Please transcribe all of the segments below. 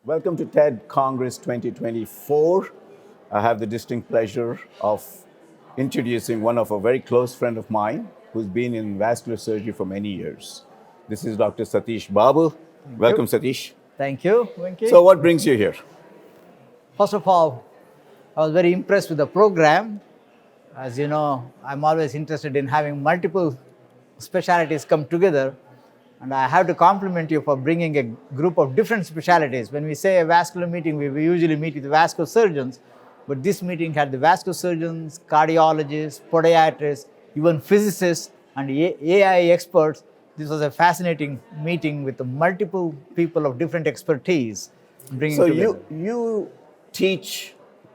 Welcome to TED Congress 2024. I have the distinct pleasure of introducing one of a very close friend of mine who's been in vascular surgery for many years. This is Dr. Sateesh Babu. Welcome, Sateesh. Thank you, Venki. So what brings you here? First of all, I was very impressed with the program. As you know, I'm always interested in having multiple specialties come together. And I have to compliment you for bringing a group of different specialties. When we say a vascular meeting, we usually meet with vascular surgeons. But this meeting had the vascular surgeons, cardiologists, podiatrists, even physicists and AI experts. This was a fascinating meeting with the multiple people of different expertise bringing So together. you teach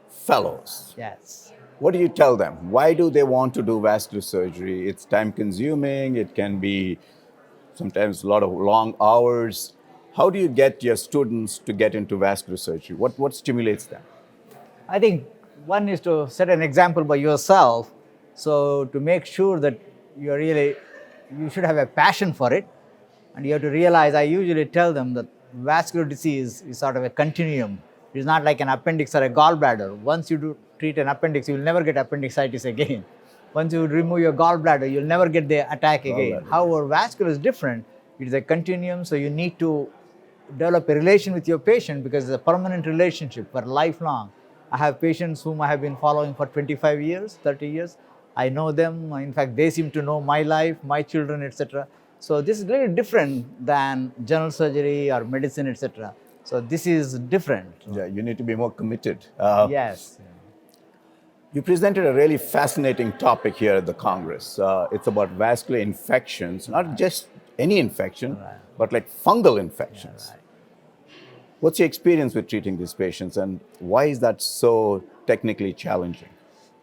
fellows. Yes. What do you tell them? Why do they want to do vascular surgery? It's time consuming. It can be sometimes a lot of long hours. How do you get your students to get into vascular surgery? What stimulates them? I think one is to set an example by yourself. So to make sure that you should have a passion for it. And you have to realize, I usually tell them that vascular disease is sort of a continuum. It's not like an appendix or a gallbladder. Once you treat an appendix, you will never get appendicitis again. Once you remove your gallbladder, you'll never get the attack again. However, vascular is different. It is a continuum, so you need to develop a relation with your patient because it's a permanent relationship for lifelong. I have patients whom I have been following for 25 years, 30 years. I know them. In fact, they seem to know my life, my children, etc. So this is really different than general surgery or medicine, etc. So this is different. Yeah, you need to be more committed. Yes. You presented a really fascinating topic here at the Congress. It's about vascular infections, not just any infection, but like fungal infections. What's your experience with treating these patients and why is that so technically challenging?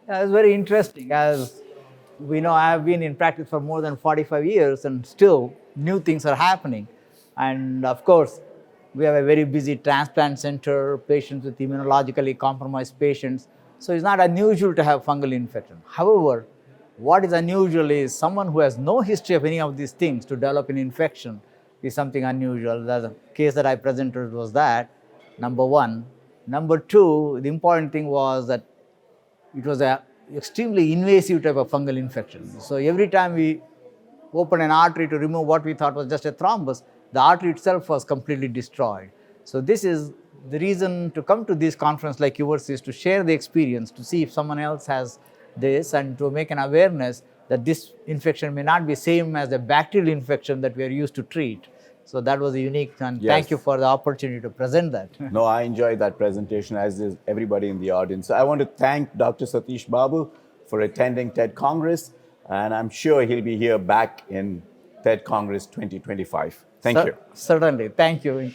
It's very interesting. As we know, I have been in practice for more than 45 years and still new things are happening. And of course, we have a very busy transplant center, patients with immunologically compromised patients. So it's not unusual to have fungal infection. However, what is unusual is someone who has no history of any of these things to develop an infection is something unusual. The case that I presented was that, number one. Number two, the important thing was that it was an extremely invasive type of fungal infection. So every time we open an artery to remove what we thought was just a thrombus, the artery itself was completely destroyed. So this is the reason to come to this conference like yours is to share the experience, to see if someone else has this and to make an awareness that this infection may not be same as the bacterial infection that we are used to treat. So that was a unique, and thank you for the opportunity to present that. No, I enjoyed that presentation, as is everybody in the audience. I want to thank Dr. Sateesh Babu for attending TED Congress, and I'm sure he'll be here back in TED Congress 2025. Thank you. Certainly. Thank you.